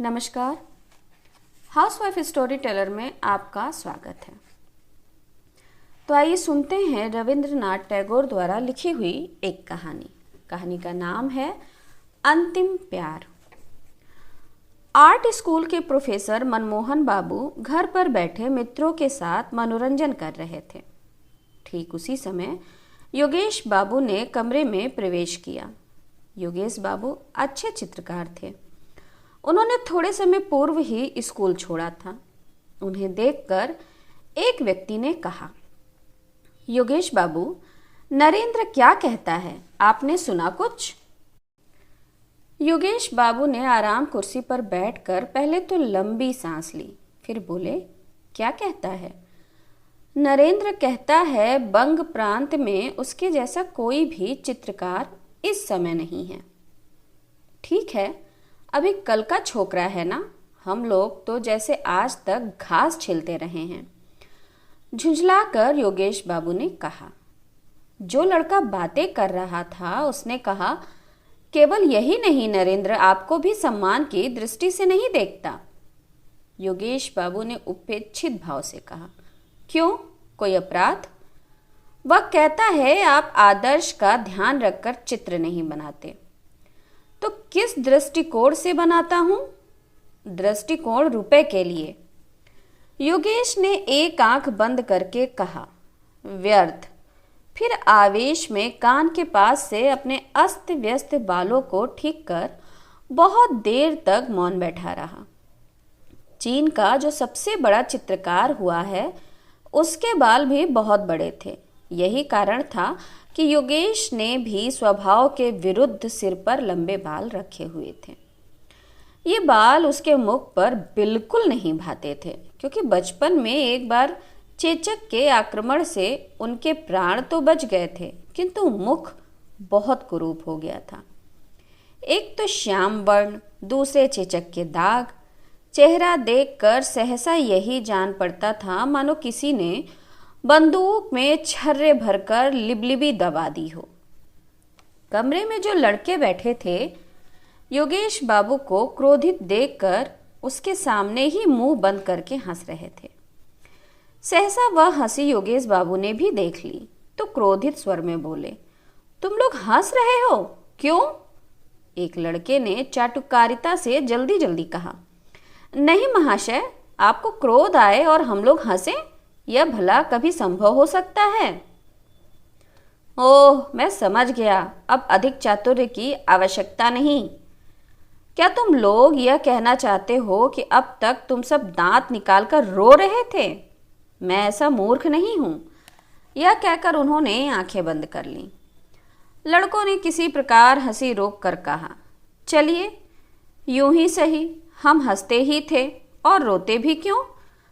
नमस्कार। Housewife story teller में आपका स्वागत है। तो आइए सुनते हैं रविंद्रनाथ टैगोर द्वारा लिखी हुई एक कहानी का नाम है अंतिम प्यार। आर्ट स्कूल के प्रोफेसर मनमोहन बाबू घर पर बैठे मित्रों के साथ मनोरंजन कर रहे थे। ठीक उसी समय योगेश बाबू ने कमरे में प्रवेश किया। योगेश बाबू अच्छे चित्रकार थे। उन्होंने थोड़े समय पूर्व ही स्कूल छोड़ा था। उन्हें देखकर एक व्यक्ति ने कहा, योगेश बाबू, नरेंद्र क्या कहता है, आपने सुना कुछ? योगेश बाबू ने आराम कुर्सी पर बैठकर पहले तो लंबी सांस ली, फिर बोले, क्या कहता है? नरेंद्र कहता है बंग प्रांत में उसके जैसा कोई भी चित्रकार इस समय नहीं है। ठीक है, अभी कल का छोकरा है ना, हम लोग तो जैसे आज तक घास छिलते रहे हैं। झुंझलाकर योगेश बाबू ने कहा। जो लड़का बातें कर रहा था उसने कहा, केवल यही नहीं, नरेंद्र आपको भी सम्मान की दृष्टि से नहीं देखता। योगेश बाबू ने उपेक्षित भाव से कहा, क्यों, कोई अपराध? वह कहता है आप आदर्श का ध्यान रखकर चित्र नहीं बनाते। तो किस दृष्टिकोण से बनाता हूं? दृष्टिकोण रुपए के लिए। योगेश ने एक आंख बंद करके कहा, व्यर्थ। फिर आवेश में कान के पास से अपने अस्त व्यस्त बालों को ठीक कर बहुत देर तक मौन बैठा रहा। चीन का जो सबसे बड़ा चित्रकार हुआ है उसके बाल भी बहुत बड़े थे। यही कारण था कि योगेश ने भी स्वभाव के विरुद्ध सिर पर लंबे बाल रखे हुए थे। ये बाल उसके मुख पर बिल्कुल नहीं भाते थे, क्योंकि बचपन में एक बार चेचक के आक्रमण से उनके प्राण तो बच गए थे, किंतु मुख बहुत कुरूप हो गया था। एक तो श्याम वर्ण, दूसरे चेचक के दाग। चेहरा देखकर सहसा यही जान पड़ता था मानो किसी ने बंदूक में छर्रे भरकर लिबलिबी दबा दी हो। कमरे में जो लड़के बैठे थे योगेश बाबू को क्रोधित देखकर उसके सामने ही मुंह बंद करके हंस रहे थे। सहसा वह हंसी योगेश बाबू ने भी देख ली तो क्रोधित स्वर में बोले, तुम लोग हंस रहे हो, क्यों? एक लड़के ने चाटुकारिता से जल्दी जल्दी कहा, नहीं महाशय, आपको क्रोध आए और हम लोग हंसें, यह भला कभी संभव हो सकता है? ओह, मैं समझ गया, अब अधिक चातुर्य की आवश्यकता नहीं। क्या तुम लोग यह कहना चाहते हो कि अब तक तुम सब दांत निकालकर रो रहे थे? मैं ऐसा मूर्ख नहीं हूं। यह कहकर उन्होंने आंखें बंद कर लीं। लड़कों ने किसी प्रकार हंसी रोक कर कहा, चलिए यूं ही सही, हम हंसते ही थे और रोते भी क्यों?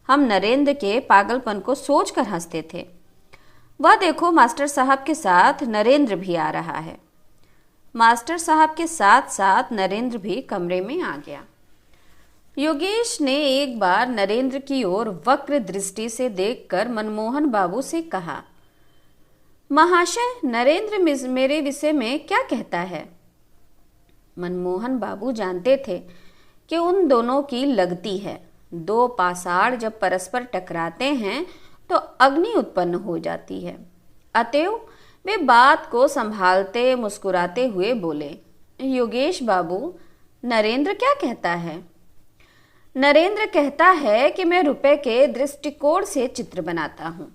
हम नरेंद्र के पागलपन को सोचकर हंसते थे। वह देखो, मास्टर साहब के साथ नरेंद्र भी आ रहा है। मास्टर साहब के साथ साथ नरेंद्र भी कमरे में आ गया। योगेश ने एक बार नरेंद्र की ओर वक्र दृष्टि से देखकर मनमोहन बाबू से कहा, महाशय, नरेंद्र मेरे विषय में क्या कहता है? मनमोहन बाबू जानते थे कि उन दोनों की लगती है। दो पाषाण जब परस्पर टकराते हैं तो अग्नि उत्पन्न हो जाती है। अतएव वे बात को संभालते मुस्कुराते हुए बोले, योगेश बाबू, नरेंद्र क्या कहता है? नरेंद्र कहता है कि मैं रुपए के दृष्टिकोण से चित्र बनाता हूं,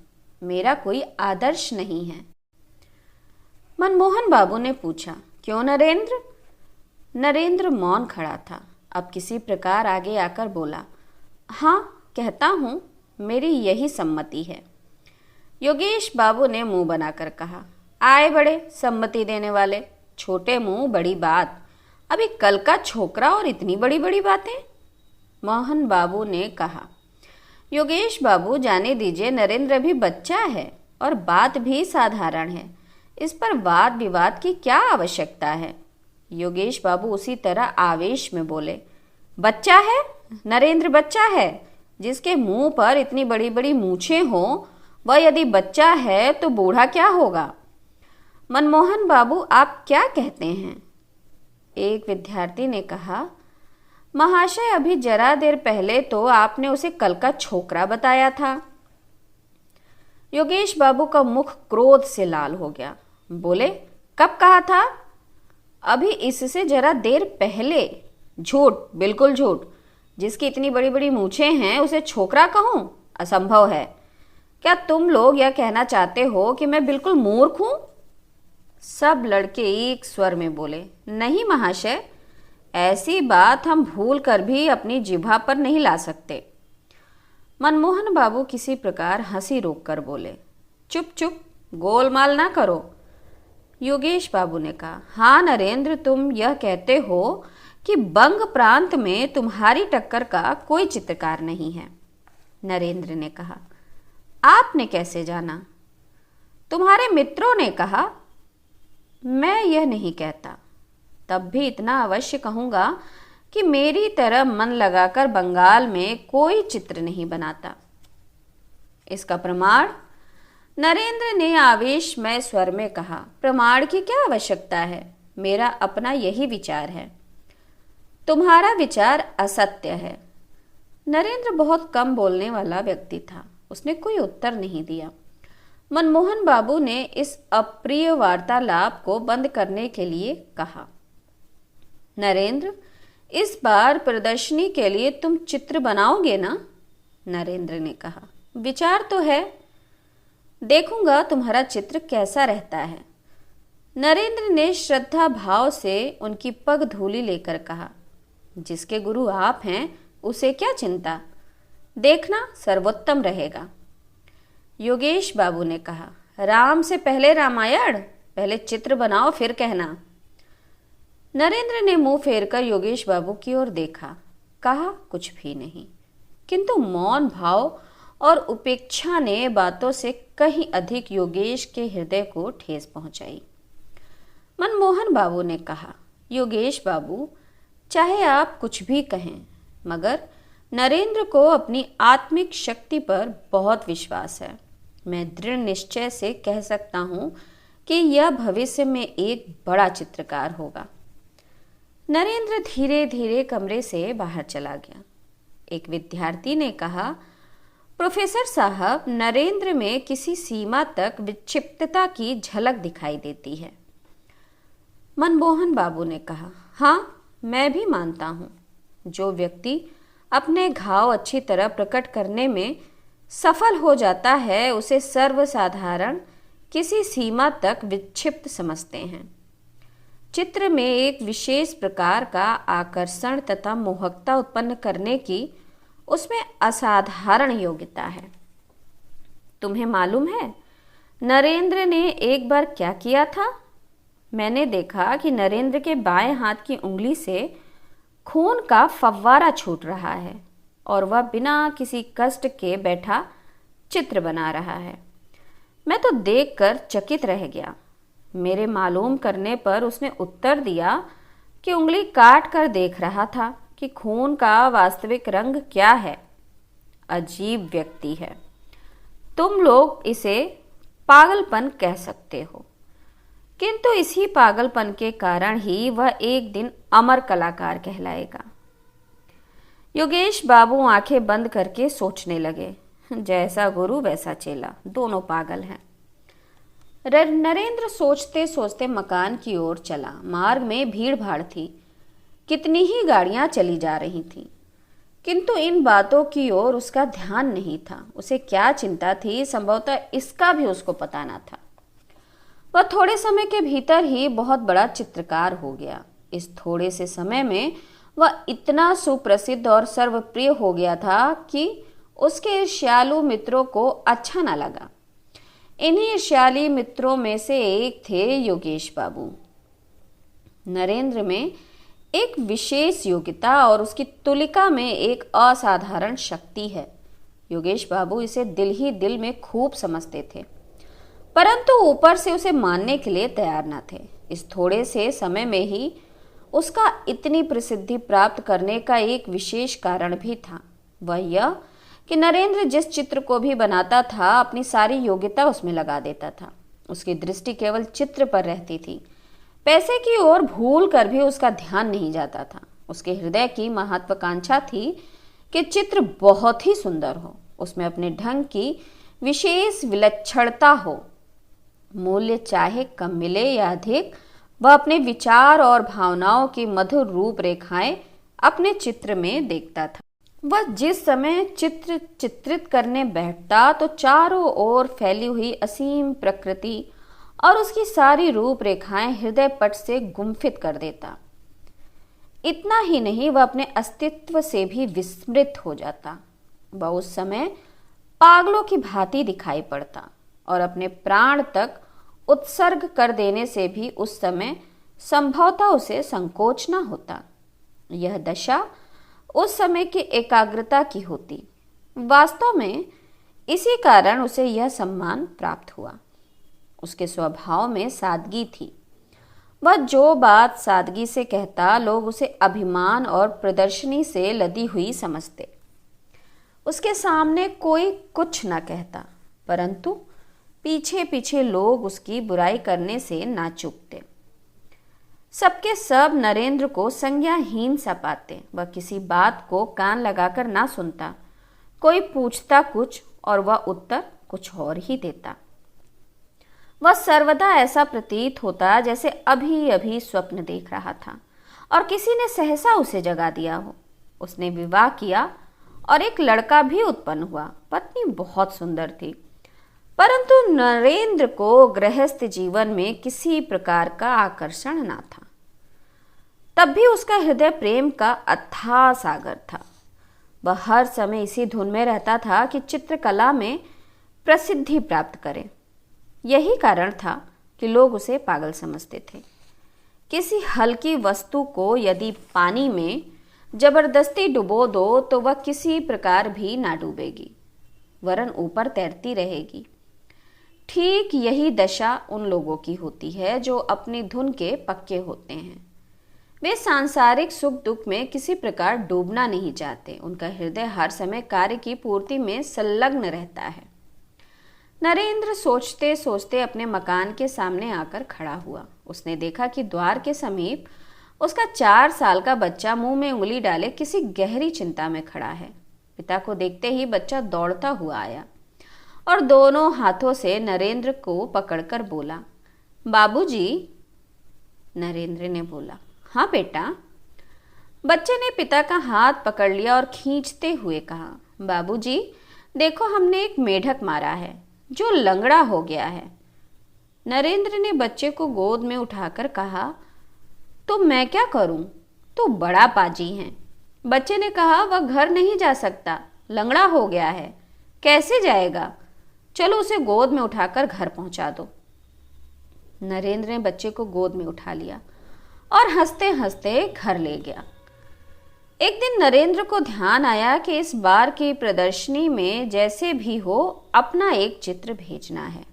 मेरा कोई आदर्श नहीं है। मनमोहन बाबू ने पूछा, क्यों नरेंद्र? नरेंद्र मौन खड़ा था। अब किसी प्रकार आगे आकर बोला, हाँ, कहता हूं, मेरी यही सम्मति है। योगेश बाबू ने मुंह बनाकर कहा, आए बड़े सम्मति देने वाले, छोटे मुंह बड़ी बात, अभी कल का छोकरा और इतनी बड़ी बड़ी बातें। मोहन बाबू ने कहा, योगेश बाबू, जाने दीजिए, नरेंद्र भी बच्चा है और बात भी साधारण है, इस पर वाद विवाद की क्या आवश्यकता है? योगेश बाबू उसी तरह आवेश में बोले, बच्चा है? नरेंद्र बच्चा है? जिसके मुंह पर इतनी बड़ी बड़ी मूछें हो, वह यदि बच्चा है तो बूढ़ा क्या होगा? मनमोहन बाबू, आप क्या कहते हैं? एक विद्यार्थी ने कहा, महाशय, अभी जरा देर पहले तो आपने उसे कल का छोकरा बताया था। योगेश बाबू का मुख क्रोध से लाल हो गया। बोले, कब कहा था? अभी इससे जरा देर पहले। झूठ, बिल्कुल झूठ। जिसकी इतनी बड़ी बड़ी मूछें हैं उसे छोकरा कहूं? असंभव है। क्या तुम लोग यह कहना चाहते हो कि मैं बिल्कुल मूर्ख हूं? सब लड़के एक स्वर में बोले, नहीं महाशय, ऐसी बात हम भूल कर भी अपनी जिह्वा पर नहीं ला सकते। मनमोहन बाबू किसी प्रकार हंसी रोक कर बोले, चुप चुप, गोलमाल ना करो। योगेश बाबू ने कहा, हाँ नरेंद्र, तुम यह कहते हो कि बंग प्रांत में तुम्हारी टक्कर का कोई चित्रकार नहीं है। नरेंद्र ने कहा, आपने कैसे जाना? तुम्हारे मित्रों ने कहा। मैं यह नहीं कहता। तब भी इतना अवश्य कहूंगा कि मेरी तरह मन लगाकर बंगाल में कोई चित्र नहीं बनाता। इसका प्रमाण? नरेंद्र ने आवेशमय स्वर में कहा, प्रमाण की क्या आवश्यकता है? मेरा अपना यही विचार है। तुम्हारा विचार असत्य है। नरेंद्र बहुत कम बोलने वाला व्यक्ति था। उसने कोई उत्तर नहीं दिया। मनमोहन बाबू ने इस अप्रिय वार्तालाप को बंद करने के लिए कहा, नरेंद्र, इस बार प्रदर्शनी के लिए तुम चित्र बनाओगे ना? नरेंद्र ने कहा, विचार तो है। देखूंगा तुम्हारा चित्र कैसा रहता है। नरेंद्र ने श्रद्धा भाव से उनकी पग धूली लेकर कहा, जिसके गुरु आप हैं उसे क्या चिंता, देखना सर्वोत्तम रहेगा। योगेश बाबू ने कहा, राम से पहले रामायण, पहले चित्र बनाओ फिर कहना। नरेंद्र ने मुंह फेरकर योगेश बाबू की ओर देखा, कहा कुछ भी नहीं, किंतु मौन भाव और उपेक्षा ने बातों से कहीं अधिक योगेश के हृदय को ठेस पहुंचाई। मनमोहन बाबू ने कहा, योगेश बाबू, चाहे आप कुछ भी कहें, मगर नरेंद्र को अपनी आत्मिक शक्ति पर बहुत विश्वास है। मैं दृढ़ निश्चय से कह सकता हूं कि यह भविष्य में एक बड़ा चित्रकार होगा। नरेंद्र धीरे धीरे कमरे से बाहर चला गया। एक विद्यार्थी ने कहा, प्रोफेसर साहब, नरेंद्र में किसी सीमा तक विक्षिप्तता की झलक दिखाई देती है। मनमोहन बाबू ने कहा, हाँ, मैं भी मानता हूँ। जो व्यक्ति अपने घाव अच्छी तरह प्रकट करने में सफल हो जाता है उसे सर्वसाधारण किसी सीमा तक विक्षिप्त समझते हैं। चित्र में एक विशेष प्रकार का आकर्षण तथा मोहकता उत्पन्न करने की उसमें असाधारण योग्यता है। तुम्हें मालूम है नरेंद्र ने एक बार क्या किया था? मैंने देखा कि नरेंद्र के बाएं हाथ की उंगली से खून का फव्वारा छूट रहा है और वह बिना किसी कष्ट के बैठा चित्र बना रहा है। मैं तो देखकर चकित रह गया। मेरे मालूम करने पर उसने उत्तर दिया कि उंगली काट कर देख रहा था कि खून का वास्तविक रंग क्या है। अजीब व्यक्ति है। तुम लोग इसे पागलपन कह सकते हो, किंतु इसी पागलपन के कारण ही वह एक दिन अमर कलाकार कहलाएगा। योगेश बाबू आंखें बंद करके सोचने लगे, जैसा गुरु वैसा चेला, दोनों पागल हैं। नरेंद्र सोचते सोचते मकान की ओर चला। मार्ग में भीड़ भाड़ थी, कितनी ही गाड़ियां चली जा रही थीं, किंतु इन बातों की ओर उसका ध्यान नहीं था। उसे क्या चिंता थी, संभवतः इसका भी उसको पता न था। वह थोड़े समय के भीतर ही बहुत बड़ा चित्रकार हो गया। इस थोड़े से समय में वह इतना सुप्रसिद्ध और सर्वप्रिय हो गया था कि उसके ईर्ष्यालु मित्रों को अच्छा न लगा। इन्हीं ईर्ष्याली मित्रों में से एक थे योगेश बाबू। नरेंद्र में एक विशेष योग्यता और उसकी तुलिका में एक असाधारण शक्ति है। योगेश बाबू इसे दिल ही दिल में खूब समझते थे, परंतु ऊपर से उसे मानने के लिए तैयार न थे। इस थोड़े से समय में ही उसका इतनी प्रसिद्धि प्राप्त करने का एक विशेष कारण भी था। वह यह कि नरेंद्र जिस चित्र को भी बनाता था अपनी सारी योग्यता उसमें लगा देता था। उसकी दृष्टि केवल चित्र पर रहती थी। पैसे की ओर भूल कर भी उसका ध्यान नहीं जाता था। उसके हृदय की महत्वाकांक्षा थी कि चित्र बहुत ही सुंदर हो, उसमें अपने ढंग की विशेष विलक्षणता हो। मूल्य चाहे कम मिले या अधिक, वह अपने विचार और भावनाओं की मधुर रूपरेखाएं अपने चित्र में देखता था। वह जिस समय चित्र चित्रित करने बैठता तो चारों ओर फैली हुई असीम प्रकृति और उसकी सारी रूपरेखाएं हृदय पट से गुम्फित कर देता। इतना ही नहीं, वह अपने अस्तित्व से भी विस्मृत हो जाता। वह उस समय पागलों की भांति दिखाई पड़ता और अपने प्राण तक उत्सर्ग कर देने से भी उस समय संभवतः उसे संकोच न होता। यह दशा उस समय की एकाग्रता की होती। वास्तव में इसी कारण उसे यह सम्मान प्राप्त हुआ। उसके स्वभाव में सादगी थी। वह जो बात सादगी से कहता, लोग उसे अभिमान और प्रदर्शनी से लदी हुई समझते। उसके सामने कोई कुछ न कहता, परंतु पीछे पीछे लोग उसकी बुराई करने से ना चूकते। सबके सब नरेंद्र को संज्ञाहीन सा पाते। वह किसी बात को कान लगाकर ना सुनता। कोई पूछता कुछ और वह उत्तर कुछ और ही देता। वह सर्वदा ऐसा प्रतीत होता जैसे अभी अभी स्वप्न देख रहा था और किसी ने सहसा उसे जगा दिया हो। उसने विवाह किया और एक लड़का भी उत्पन्न हुआ। पत्नी बहुत सुंदर थी, परंतु नरेंद्र को गृहस्थ जीवन में किसी प्रकार का आकर्षण ना था। तब भी उसका हृदय प्रेम का अथाह सागर था। वह हर समय इसी धुन में रहता था कि चित्रकला में प्रसिद्धि प्राप्त करे। यही कारण था कि लोग उसे पागल समझते थे। किसी हल्की वस्तु को यदि पानी में जबरदस्ती डुबो दो तो वह किसी प्रकार भी ना डूबेगी, वरन ऊपर तैरती रहेगी। ठीक यही दशा उन लोगों की होती है जो अपनी धुन के पक्के होते हैं। वे सांसारिक सुख दुख में किसी प्रकार डूबना नहीं चाहते। उनका हृदय हर समय कार्य की पूर्ति में संलग्न रहता है। नरेंद्र सोचते सोचते अपने मकान के सामने आकर खड़ा हुआ। उसने देखा कि द्वार के समीप उसका 4 साल का बच्चा मुंह में उंगली डाले किसी गहरी चिंता में खड़ा है। पिता को देखते ही बच्चा दौड़ता हुआ आया और दोनों हाथों से नरेंद्र को पकड़कर बोला, बाबूजी। नरेंद्र ने बोला, हाँ बेटा। बच्चे ने पिता का हाथ पकड़ लिया और खींचते हुए कहा, बाबूजी देखो, हमने एक मेढक मारा है जो लंगड़ा हो गया है। नरेंद्र ने बच्चे को गोद में उठाकर कहा, तो मैं क्या करूं? तू बड़ा पाजी है। बच्चे ने कहा, वह घर नहीं जा सकता, लंगड़ा हो गया है। कैसे जाएगा? चलो उसे गोद में उठाकर घर पहुंचा दो। नरेंद्र ने बच्चे को गोद में उठा लिया और हंसते हंसते घर ले गया। एक दिन नरेंद्र को ध्यान आया कि इस बार की प्रदर्शनी में जैसे भी हो अपना एक चित्र भेजना है।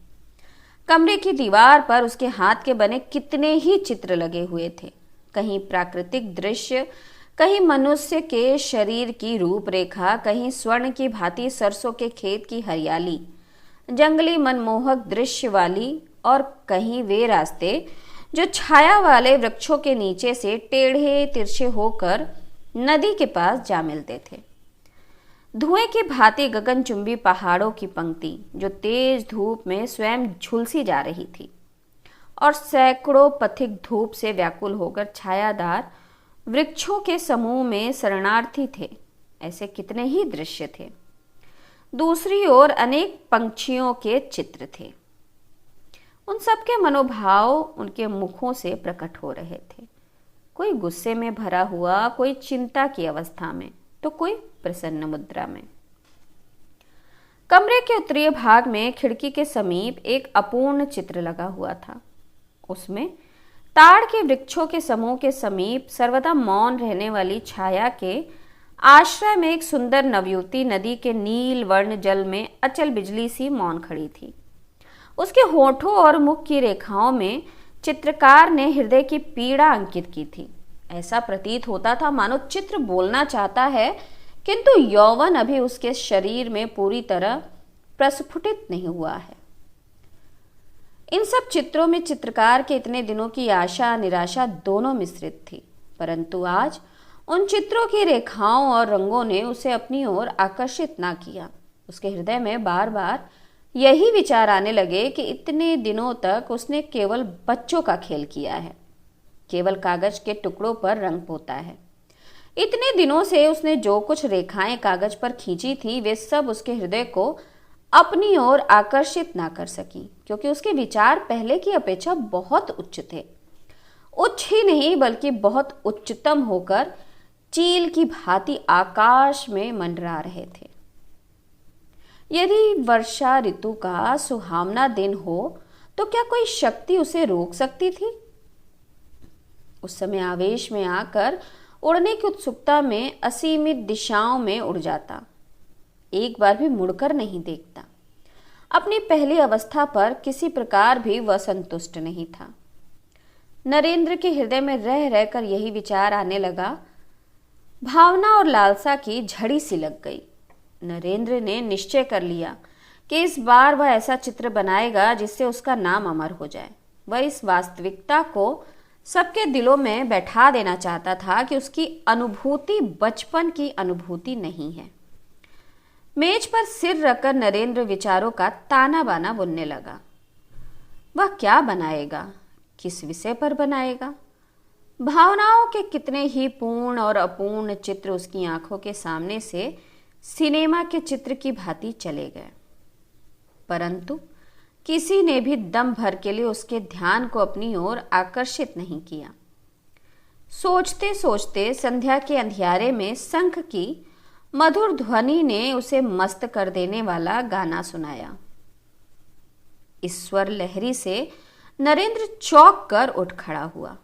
कमरे की दीवार पर उसके हाथ के बने कितने ही चित्र लगे हुए थे। कहीं प्राकृतिक दृश्य, कहीं मनुष्य के शरीर की रूपरेखा, कहीं स्वर्ण की भांति सरसों के खेत की हरियाली, जंगली मनमोहक दृश्य वाली, और कहीं वे रास्ते जो छाया वाले वृक्षों के नीचे से टेढ़े तिरछे होकर नदी के पास जा मिलते थे। धुएं की भांति गगनचुंबी पहाड़ों की पंक्ति जो तेज धूप में स्वयं झुलसी जा रही थी और सैकड़ों पथिक धूप से व्याकुल होकर छायादार वृक्षों के समूह में शरणार्थी थे। ऐसे कितने ही दृश्य थे। दूसरी ओर अनेक पंछियों के चित्र थे। उन सबके मनोभाव उनके मुखों से प्रकट हो रहे थे। कोई गुस्से में भरा हुआ, कोई चिंता की अवस्था में, तो कोई प्रसन्न मुद्रा में। कमरे के उत्तरीय भाग में खिड़की के समीप एक अपूर्ण चित्र लगा हुआ था। उसमें ताड़ के वृक्षों के समूह के समीप सर्वदा मौन रहने वाली छाया के आश्रय में एक सुंदर नवयुवती नदी के नील वर्ण जल में अचल बिजली सी मौन खड़ी थी। उसके होठों और मुख की रेखाओं में चित्रकार ने हृदय की पीड़ा अंकित की थी। ऐसा प्रतीत होता था मानो चित्र बोलना चाहता है, किंतु यौवन अभी उसके शरीर में पूरी तरह प्रस्फुटित नहीं हुआ है। इन सब चित्रों में चित्रकार के इतने दिनों की आशा निराशा दोनों मिश्रित थी, परंतु आज उन चित्रों की रेखाओं और रंगों ने उसे अपनी ओर आकर्षित ना किया। उसके हृदय में बार बार यही विचार आने लगे कि इतने दिनों तक उसने केवल बच्चों का खेल किया है, केवल कागज के टुकड़ों पर रंग पोता है। इतने दिनों से उसने जो कुछ रेखाएं कागज पर खींची थी वे सब उसके हृदय को अपनी ओर आकर्षित ना कर सकी, क्योंकि उसके विचार पहले की अपेक्षा बहुत उच्च थे। उच्च ही नहीं बल्कि बहुत उच्चतम होकर चील की भांति आकाश में मंडरा रहे थे। यदि वर्षा ऋतु का सुहावना दिन हो तो क्या कोई शक्ति उसे रोक सकती थी? उस समय आवेश में आकर उड़ने की उत्सुकता में असीमित दिशाओं में उड़ जाता, एक बार भी मुड़कर नहीं देखता। अपनी पहली अवस्था पर किसी प्रकार भी वह संतुष्ट नहीं था। नरेंद्र के हृदय में रह रहकर यही विचार आने लगा। भावना और लालसा की झड़ी सी लग गई। नरेंद्र ने निश्चय कर लिया कि इस बार वह ऐसा चित्र बनाएगा जिससे उसका नाम अमर हो जाए। वह इस वास्तविकता को सबके दिलों में बैठा देना चाहता था कि उसकी अनुभूति बचपन की अनुभूति नहीं है। मेज पर सिर रखकर नरेंद्र विचारों का ताना बाना बुनने लगा। वह क्या बनाएगा, किस विषय पर बनाएगा? भावनाओं के कितने ही पूर्ण और अपूर्ण चित्र उसकी आंखों के सामने से सिनेमा के चित्र की भांति चले गए, परंतु किसी ने भी दम भर के लिए उसके ध्यान को अपनी ओर आकर्षित नहीं किया। सोचते सोचते संध्या के अंधियारे में शंख की मधुर ध्वनि ने उसे मस्त कर देने वाला गाना सुनाया। इस स्वर लहरी से नरेंद्र चौंक कर उठ खड़ा हुआ।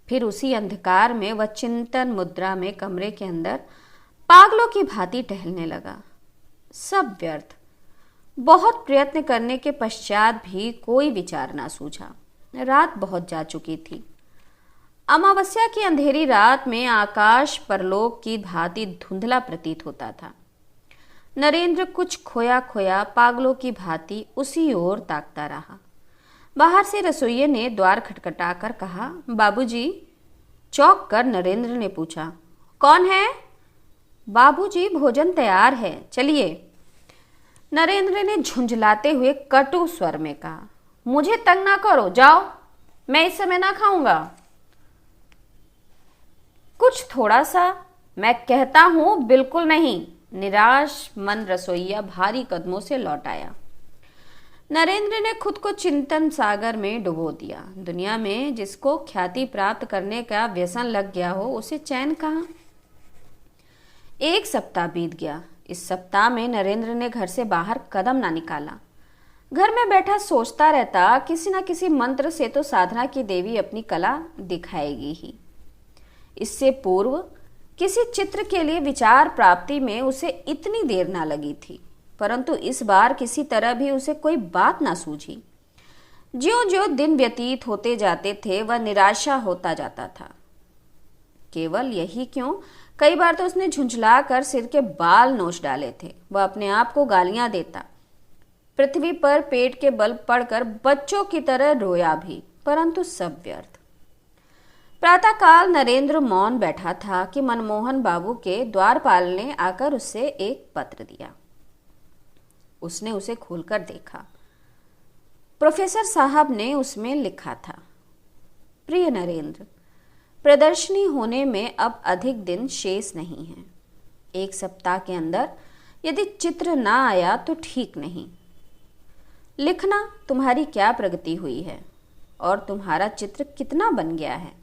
फिर उसी अंधकार में वह चिंतन मुद्रा में कमरे के अंदर पागलों की भांति टहलने लगा। सब व्यर्थ। बहुत प्रयत्न करने के पश्चात भी कोई विचार ना सूझा। रात बहुत जा चुकी थी। अमावस्या की अंधेरी रात में आकाश परलोक की भांति धुंधला प्रतीत होता था। नरेंद्र कुछ खोया खोया पागलों की भांति उसी ओर ताकता रहा। बाहर से रसोइये ने द्वार खटखटाकर कहा, बाबूजी। चौंक कर नरेंद्र ने पूछा, कौन है? बाबूजी, भोजन तैयार है, चलिए। नरेंद्र ने झुंझलाते हुए कटु स्वर में कहा, मुझे तंग ना करो, जाओ, मैं इस समय ना खाऊंगा। कुछ थोड़ा सा, मैं कहता हूं बिल्कुल नहीं। निराश मन रसोइया भारी कदमों से लौट आया। नरेंद्र ने खुद को चिंतन सागर में डुबो दिया। दुनिया में जिसको ख्याति प्राप्त करने का व्यसन लग गया हो उसे चैन कहाँ। एक सप्ताह बीत गया। इस सप्ताह में नरेंद्र ने घर से बाहर कदम ना निकाला। घर में बैठा सोचता रहता, किसी न किसी मंत्र से तो साधना की देवी अपनी कला दिखाएगी ही। इससे पूर्व किसी चित्र के लिए विचार प्राप्ति में उसे इतनी देर ना लगी थी, परंतु इस बार किसी तरह भी उसे कोई बात ना सूझी। ज्यों-ज्यों दिन व्यतीत होते जाते थे वह निराशा होता जाता था। केवल यही क्यों, कई बार तो उसने झुंझला कर सिर के बाल नोच डाले थे। वह अपने आप को गालियां देता, पृथ्वी पर पेट के बल पड़कर बच्चों की तरह रोया भी, परंतु सब व्यर्थ। प्रातःकाल नरेंद्र मौन बैठा था कि मनमोहन बाबू के द्वारपाल ने आकर उससे एक पत्र दिया। उसने उसे खोलकर देखा। प्रोफेसर साहब ने उसमें लिखा था, प्रिय नरेंद्र, प्रदर्शनी होने में अब अधिक दिन शेष नहीं है। एक सप्ताह के अंदर यदि चित्र ना आया तो ठीक नहीं। लिखना तुम्हारी क्या प्रगति हुई है और तुम्हारा चित्र कितना बन गया है।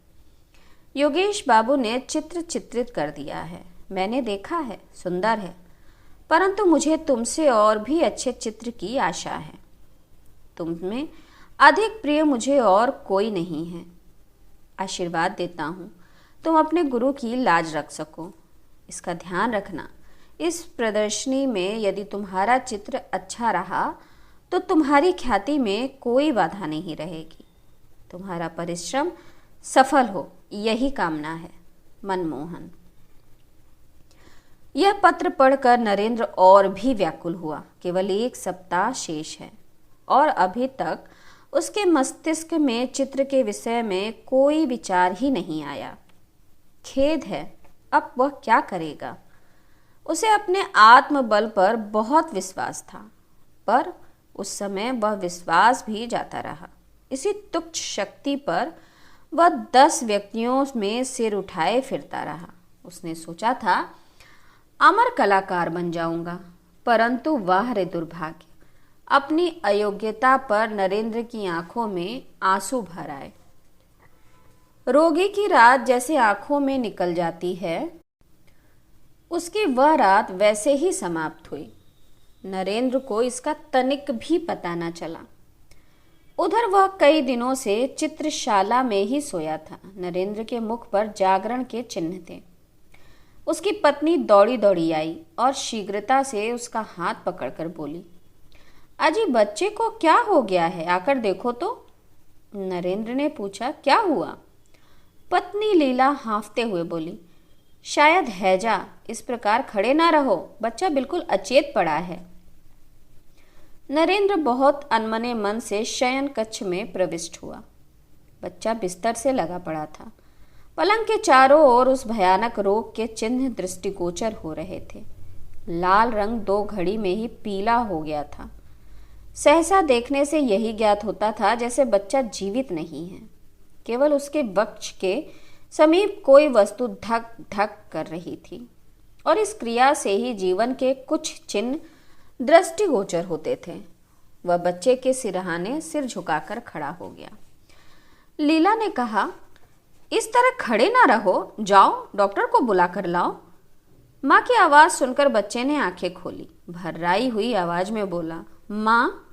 योगेश बाबू ने चित्र चित्रित कर दिया है, मैंने देखा है, सुंदर है, परंतु मुझे तुमसे और भी अच्छे चित्र की आशा है। तुम में अधिक प्रिय मुझे और कोई नहीं है। आशीर्वाद देता हूँ तुम अपने गुरु की लाज रख सको। इसका ध्यान रखना, इस प्रदर्शनी में यदि तुम्हारा चित्र अच्छा रहा तो तुम्हारी ख्याति में कोई बाधा नहीं रहेगी। तुम्हारा परिश्रम सफल हो, यही कामना है। मनमोहन। यह पत्र पढ़कर नरेंद्र और भी व्याकुल हुआ। केवल एक सप्ताह शेष है और अभी तक उसके मस्तिष्क में चित्र के विषय में कोई विचार ही नहीं आया। खेद है, अब वह क्या करेगा। उसे अपने आत्मबल पर बहुत विश्वास था, पर उस समय वह विश्वास भी जाता रहा। इसी तुच्छ शक्ति पर वह 10 व्यक्तियों में सिर उठाए फिरता रहा। उसने सोचा था अमर कलाकार बन जाऊंगा, परंतु वाह रे दुर्भाग्य, अपनी अयोग्यता पर नरेंद्र की आंखों में आंसू भर आए। रोगी की रात जैसे आंखों में निकल जाती है, उसकी वह रात वैसे ही समाप्त हुई। नरेंद्र को इसका तनिक भी पता न चला। उधर वह कई दिनों से चित्रशाला में ही सोया था। नरेंद्र के मुख पर जागरण के चिन्ह थे। उसकी पत्नी दौड़ी दौड़ी आई और शीघ्रता से उसका हाथ पकड़कर बोली, अजी बच्चे को क्या हो गया है, आकर देखो तो। नरेंद्र ने पूछा, क्या हुआ? पत्नी लीला हाँफते हुए बोली, शायद हैजा, इस प्रकार खड़े ना रहो, बच्चा बिल्कुल अचेत पड़ा है। नरेंद्र बहुत अनमने मन से शयन कक्ष में प्रविष्ट हुआ। बच्चा बिस्तर से लगा पड़ा था। पलंग के चारों ओर उस भयानक रोग के चिन्ह दृष्टिगोचर हो रहे थे। लाल रंग 2 घड़ी में ही पीला हो गया था। सहसा देखने से यही ज्ञात होता था जैसे बच्चा जीवित नहीं है, केवल उसके वक्ष के समीप कोई वस्तु धक धक कर रही थी और इस क्रिया से ही जीवन के कुछ चिन्ह दृष्टिगोचर होते थे। वह बच्चे के सिरहाने सिर झुकाकर खड़ा हो गया। लीला ने कहा, इस तरह खड़े ना रहो, जाओ डॉक्टर को बुला कर लाओ। माँ की आवाज सुनकर बच्चे ने आंखें खोली। भर्राई हुई आवाज में बोला, माँ,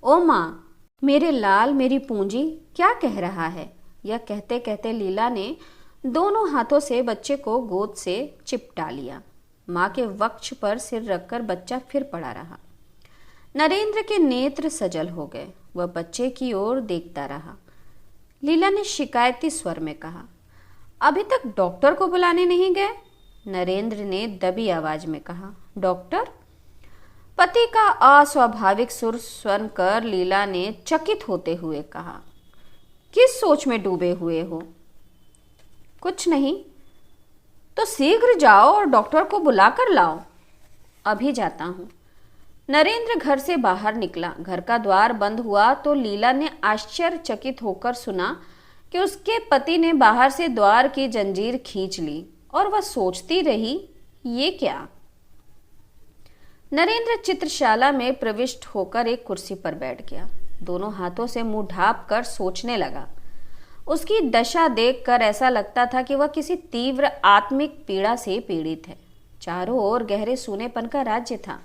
ओ माँ, मेरे लाल, मेरी पूंजी, क्या कह रहा है? यह कहते कहते लीला ने दोनों हाथों से बच्चे को गोद से चिपटा लिया। माँ के वक्ष पर सिर रखकर बच्चा फिर पड़ा रहा। नरेंद्र के नेत्र सजल हो गए। वह बच्चे की ओर देखता रहा। लीला ने शिकायती स्वर में कहा, अभी तक डॉक्टर को बुलाने नहीं गए? नरेंद्र ने दबी आवाज में कहा, डॉक्टर? पति का अस्वाभाविक सुर सुनकर लीला ने चकित होते हुए कहा, किस सोच में डूबे हुए हो? कुछ नहीं। तो शीघ्र जाओ और डॉक्टर को बुला कर लाओ। अभी जाता हूं। नरेंद्र घर से बाहर निकला। घर का द्वार बंद हुआ तो लीला ने आश्चर्यचकित होकर सुना कि उसके पति ने बाहर से द्वार की जंजीर खींच ली और वह सोचती रही, ये क्या? नरेंद्र चित्रशाला में प्रविष्ट होकर एक कुर्सी पर बैठ गया। दोनों हाथों से मुंह ढांप कर सोचने लगा। उसकी दशा देखकर ऐसा लगता था कि वह किसी तीव्र आत्मिक पीड़ा से पीड़ित है। चारों ओर गहरे सूनेपन का राज्य था।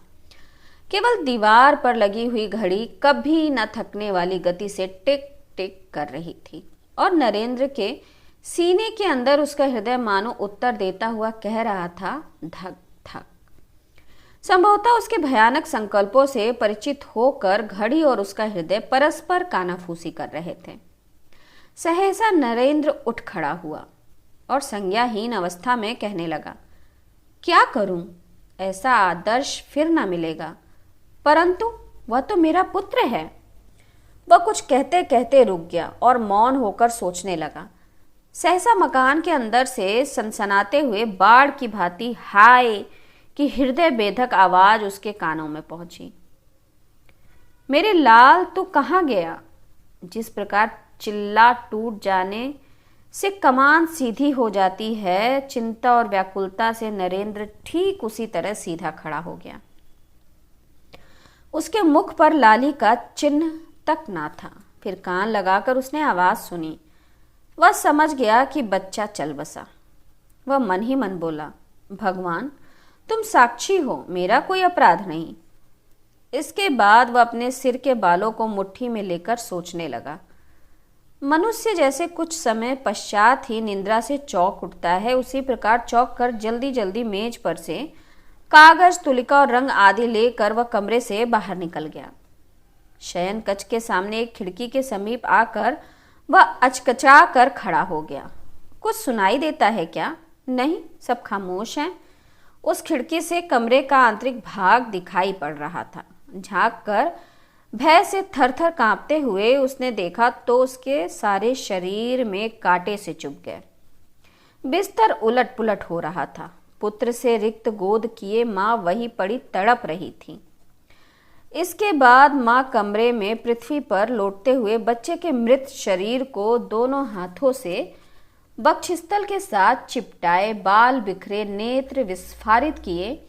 केवल दीवार पर लगी हुई घड़ी कभी न थकने वाली गति से टिक टिक कर रही थी और नरेंद्र के सीने के अंदर उसका हृदय मानो उत्तर देता हुआ कह रहा था, धक धक। संभवतः उसके भयानक संकल्पों से परिचित होकर घड़ी और उसका हृदय परस्पर कानाफूसी कर रहे थे। सहसा नरेंद्र उठ खड़ा हुआ और संज्ञाहीन अवस्था में कहने लगा, क्या करूं? ऐसा आदर्श फिर ना मिलेगा, परंतु वह तो मेरा पुत्र है। वह कुछ कहते कहते रुक गया और मौन होकर सोचने लगा। सहसा मकान के अंदर से सनसनाते हुए बाढ़ की भांति हाय की हृदय बेधक आवाज उसके कानों में पहुंची, मेरे लाल तू कहाँ गया? जिस प्रकार चिल्ला टूट जाने से कमान सीधी हो जाती है, चिंता और व्याकुलता से नरेंद्र ठीक उसी तरह सीधा खड़ा हो गया। उसके मुख पर लाली का चिन्ह तक ना था। फिर कान लगाकर उसने आवाज सुनी। वह समझ गया कि बच्चा चल बसा। वह मन ही मन बोला, भगवान तुम साक्षी हो, मेरा कोई अपराध नहीं। इसके बाद वह अपने सिर के बालों को मुट्ठी में लेकर सोचने लगा। मनुष्य जैसे कुछ समय पश्चात ही निद्रा से चौंक उठता है, उसी प्रकार चौंक कर जल्दी जल्दी मेज पर से कागज, तुलिका और रंग आदि लेकर वह कमरे से बाहर निकल गया। शयन कक्ष के सामने एक खिड़की के समीप आकर वह अचकचा कर खड़ा हो गया। कुछ सुनाई देता है क्या? नहीं, सब खामोश हैं। उस खिड़की से कमरे का आंतरिक भाग दिखाई पड़ रहा था। झांक कर भय से थरथर कांपते हुए उसने देखा तो उसके सारे शरीर में कांटे से चुभ गए। बिस्तर उलट पुलट हो रहा था। पुत्र से रिक्त गोद किए माँ वहीं पड़ी तड़प रही थी। इसके बाद माँ कमरे में पृथ्वी पर लौटते हुए बच्चे के मृत शरीर को दोनों हाथों से वक्षस्थल के साथ चिपटाए, बाल बिखरे, नेत्र विस्फारित किए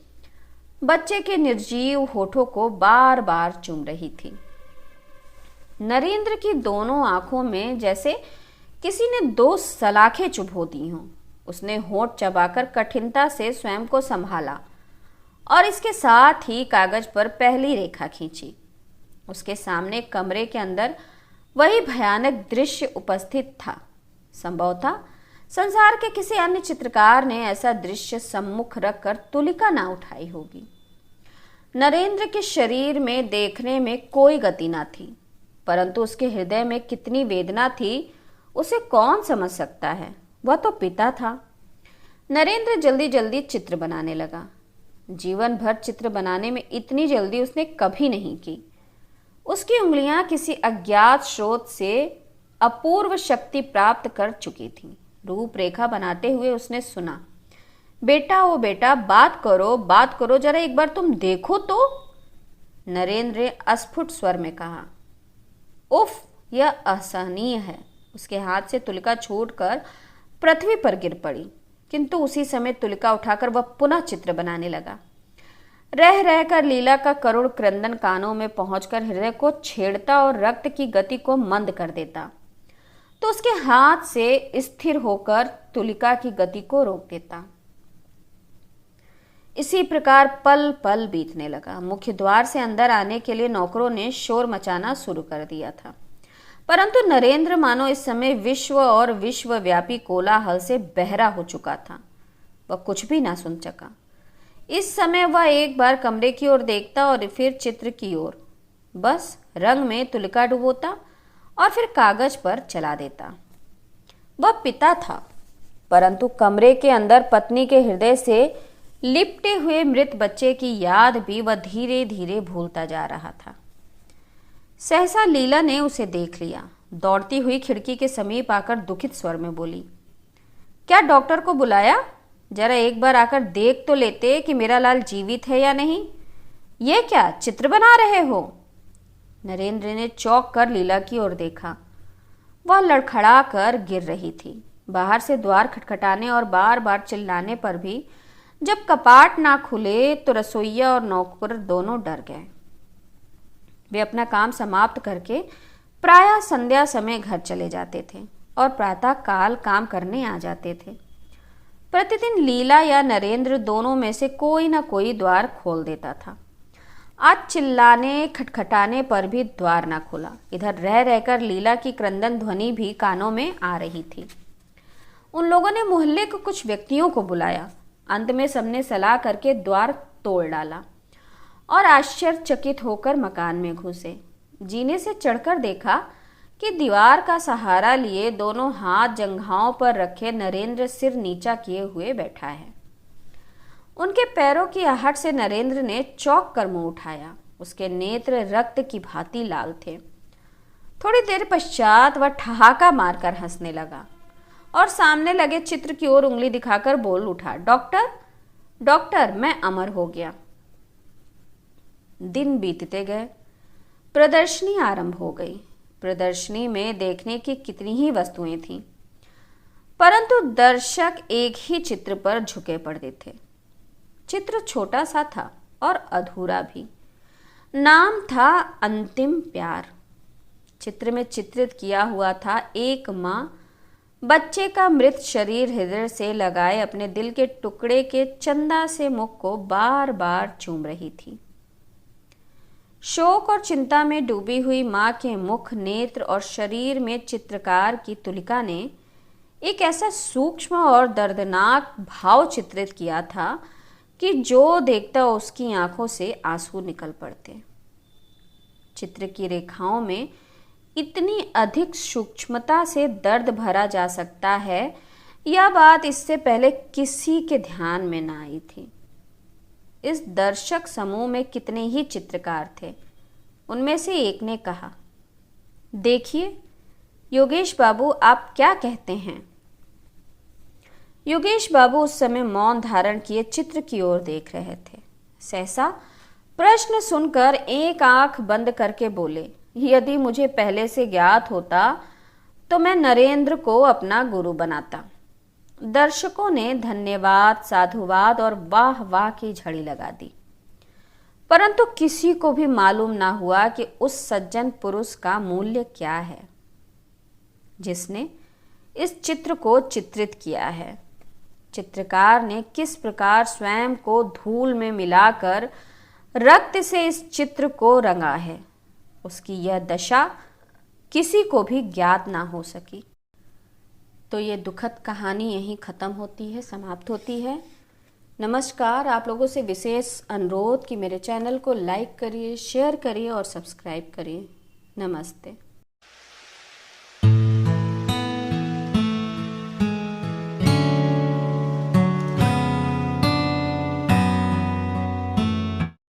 बच्चे के निर्जीव होठों को बार बार चूम रही थी। नरेंद्र की दोनों आंखों में जैसे किसी ने 2 सलाखें चुभो दी हों। उसने होंठ चबाकर कठिनता से स्वयं को संभाला और इसके साथ ही कागज पर पहली रेखा खींची। उसके सामने कमरे के अंदर वही भयानक दृश्य उपस्थित था। संभवतः संसार के किसी अन्य चित्रकार ने ऐसा दृश्य सम्मुख रखकर तुलिका ना उठाई होगी। नरेंद्र के शरीर में देखने में कोई गति ना थी, परंतु उसके हृदय में कितनी वेदना थी उसे कौन समझ सकता है। वह तो पिता था। नरेंद्र जल्दी जल्दी चित्र बनाने लगा। जीवन भर चित्र बनाने में इतनी जल्दी उसने कभी नहीं की। उसकी उंगलियां किसी अज्ञात स्रोत से अपूर्व शक्ति प्राप्त कर चुकी थीं। रूपरेखा बनाते हुए उसने सुना, बेटा ओ बेटा, बात करो, जरा एक बार तुम देखो तो। नरेंद्र ने अस्फुट स्वर में कहा, उफ, यह असहनीय है। उसके हाथ से तुलिका छूटकर पृथ्वी पर गिर पड़ी, किंतु उसी समय तुलिका उठाकर वह पुनः चित्र बनाने लगा। रह रहकर लीला का करुण क्रंदन कानों में पहुंचकर हृदय को छेड़ता और रक्त की गति को मंद कर देता, तो उसके हाथ से स्थिर होकर तुलिका की गति को रोक देता। इसी प्रकार पल पल बीतने लगा। मुख्य द्वार से अंदर आने के लिए नौकरों ने शोर मचाना शुरू कर दिया था, परंतु नरेंद्र मानो इस समय विश्व और विश्वव्यापी कोलाहल से बहरा हो चुका था। वह कुछ भी ना सुन सका। इस समय वह एक बार कमरे की ओर देखता और फिर चित्र की ओर, बस रंग में तुलिका डुबोता और फिर कागज पर चला देता। वह पिता था, परंतु कमरे के अंदर पत्नी के हृदय से लिपटे हुए मृत बच्चे की याद भी वह धीरे धीरे भूलता जा रहा था। सहसा लीला ने उसे देख लिया। दौड़ती हुई खिड़की के समीप आकर दुखित स्वर में बोली, क्या डॉक्टर को बुलाया? जरा एक बार आकर देख तो लेते कि मेरा लाल जीवित है या नहीं। ये क्या चित्र बना रहे हो? नरेंद्र ने चौंक कर लीला की ओर देखा। वह लड़खड़ा कर गिर रही थी। बाहर से द्वार खटखटाने और बार बार चिल्लाने पर भी जब कपाट ना खुले तो रसोइया और नौकर दोनों डर गए। वे अपना काम समाप्त करके प्रायः संध्या समय घर चले जाते थे और प्रातः काल काम करने आ जाते थे। प्रतिदिन लीला या नरेंद्र दोनों में से कोई ना कोई द्वार खोल देता था। आज चिल्लाने खटखटाने पर भी द्वार ना खुला। इधर रह रहकर लीला की क्रंदन ध्वनि भी कानों में आ रही थी। उन लोगों ने मोहल्ले के कुछ व्यक्तियों को बुलाया। अंत में सबने सलाह करके द्वार तोड़ डाला और आश्चर्यचकित होकर मकान में घुसे। जीने से चढ़कर देखा कि दीवार का सहारा लिए दोनों हाथ जंघाओं पर रखे नरेंद्र सिर नीचा किए हुए बैठा है। उनके पैरों की आहट से नरेंद्र ने चौंक कर मुंह उठाया। उसके नेत्र रक्त की भांति लाल थे। थोड़ी देर पश्चात वह ठहाका मारकर हंसने लगा और सामने लगे चित्र की ओर उंगली दिखाकर बोल उठा, डॉक्टर, डॉक्टर, मैं अमर हो गया। दिन बीतते गए। प्रदर्शनी आरंभ हो गई। प्रदर्शनी में देखने की कितनी ही वस्तुएं थीं, परंतु दर्शक एक ही चित्र पर झुके पड़े थे। चित्र छोटा सा था और अधूरा भी। नाम था अंतिम प्यार। चित्र में चित्रित किया हुआ था एक माँ बच्चे का मृत शरीर हृदय से लगाए अपने दिल के टुकड़े के चंदा से मुख को बार बार चूम रही थी। शोक और चिंता में डूबी हुई माँ के मुख, नेत्र और शरीर में चित्रकार की तुलिका ने एक ऐसा सूक्ष्म और दर्दनाक भाव चित्रित किया था कि जो देखता उसकी आंखों से आंसू निकल पड़ते। चित्र की रेखाओं में इतनी अधिक सूक्ष्मता से दर्द भरा जा सकता है, यह बात इससे पहले किसी के ध्यान में न आई थी। इस दर्शक समूह में कितने ही चित्रकार थे। उनमें से एक ने कहा, देखिए योगेश बाबू, आप क्या कहते हैं? योगेश बाबू उस समय मौन धारण किए चित्र की ओर देख रहे थे। सहसा प्रश्न सुनकर एक आंख बंद करके बोले, यदि मुझे पहले से ज्ञात होता तो मैं नरेंद्र को अपना गुरु बनाता। दर्शकों ने धन्यवाद, साधुवाद और वाह वाह की झड़ी लगा दी, परंतु किसी को भी मालूम ना हुआ कि उस सज्जन पुरुष का मूल्य क्या है जिसने इस चित्र को चित्रित किया है। चित्रकार ने किस प्रकार स्वयं को धूल में मिलाकर रक्त से इस चित्र को रंगा है, उसकी यह दशा किसी को भी ज्ञात ना हो सकी। तो ये दुखद कहानी यहीं ख़त्म होती है, समाप्त होती है। नमस्कार। आप लोगों से विशेष अनुरोध कि मेरे चैनल को लाइक करिए, शेयर करिए और सब्सक्राइब करिए। नमस्ते।